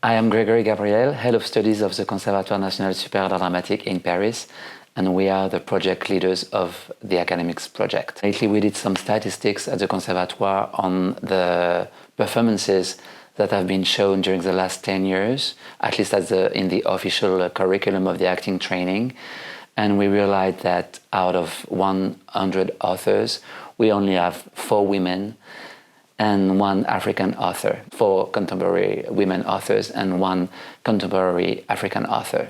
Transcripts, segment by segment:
I am Grégory Gabriel, Head of Studies of the Conservatoire National Supérieur d'Art Dramatique in Paris, and we are the project leaders of the academics project. Lately we did some statistics at the Conservatoire on the performances that have been shown during the last 10 years, at least in the official curriculum of the acting training. And we realized that out of 100 authors, we only have 4 women and 1 African author, 4 contemporary women authors and 1 contemporary African author.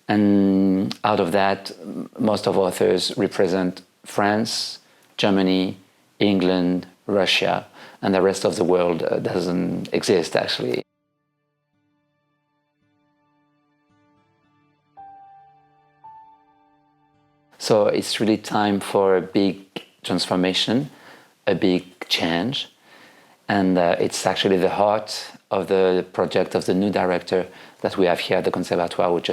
And out of that, most of authors represent France, Germany, England, Russia, and the rest of the world doesn't exist actually. So it's really time for a big transformation, a big change, and it's actually the heart of the project of the new director that we have here at the Conservatoire, which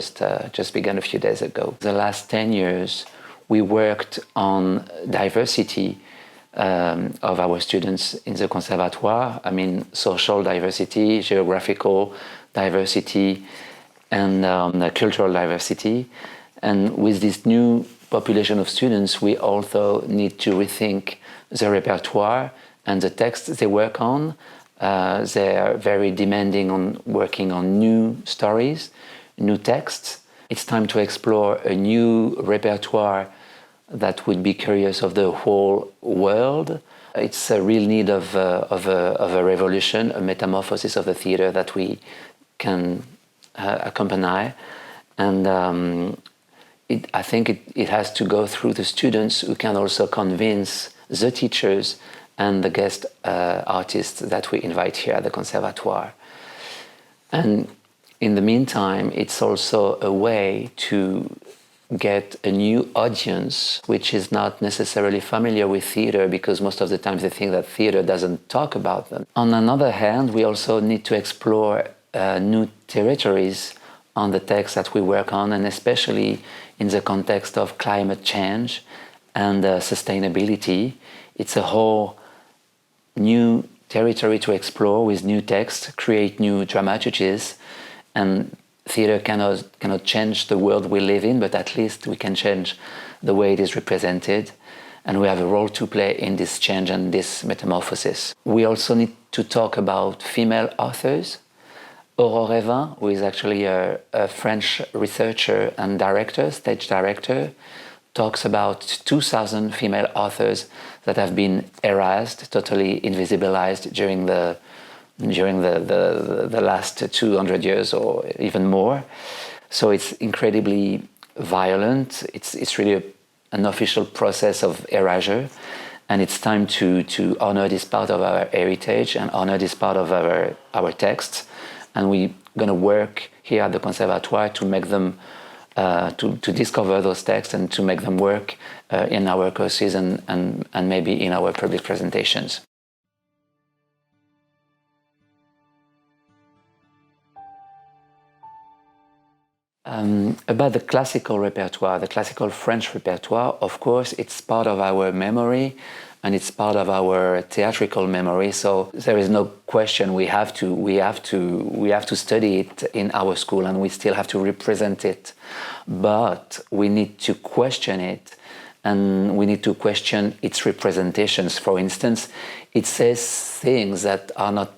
just began a few days ago. The last 10 years, we worked on diversity of our students in the Conservatoire. I mean, social diversity, geographical diversity, and cultural diversity. And with this new population of students, we also need to rethink the repertoire and the texts they work on. They are very demanding on working on new stories, new texts. It's time to explore a new repertoire that would be curious of the whole world. It's a real need of a revolution, a metamorphosis of the theater that we can accompany. And I think it has to go through the students who can also convince the teachers and the guest artists that we invite here at the Conservatoire. And in the meantime, it's also a way to get a new audience which is not necessarily familiar with theater, because most of the time they think that theater doesn't talk about them. On another hand, we also need to explore new territories on the text that we work on, and especially in the context of climate change and sustainability. It's a whole new territory to explore with new texts, create new dramaturgies, and theater cannot change the world we live in, but at least we can change the way it is represented, and we have a role to play in this change and this metamorphosis. We also need to talk about female authors. Aurore Evin, who is actually a French researcher and director, stage director, talks about 2,000 female authors that have been erased, totally invisibilized during the last 200 years or even more. So it's incredibly violent. It's really an official process of erasure, and it's time to honor this part of our heritage and honor this part of our texts. And we're going to work here at the Conservatoire to make them, to discover those texts and to make them work in our courses and maybe in our public presentations. About the classical repertoire, the classical French repertoire, of course, it's part of our memory and it's part of our theatrical memory. So there is no question we have to study it in our school, and we still have to represent it. But we need to question it, and we need to question its representations. For instance, it says things that are not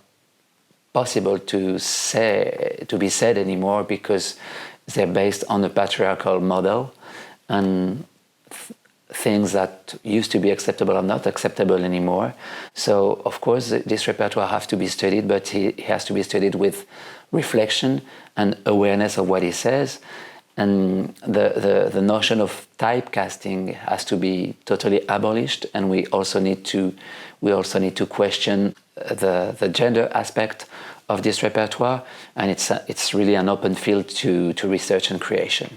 possible to be said anymore because they're based on a patriarchal model, and things that used to be acceptable are not acceptable anymore. So, of course, this repertoire has to be studied, but it has to be studied with reflection and awareness of what he says. And the notion of typecasting has to be totally abolished, and we also need to question the gender aspect of this repertoire, and it's really an open field to research and creation.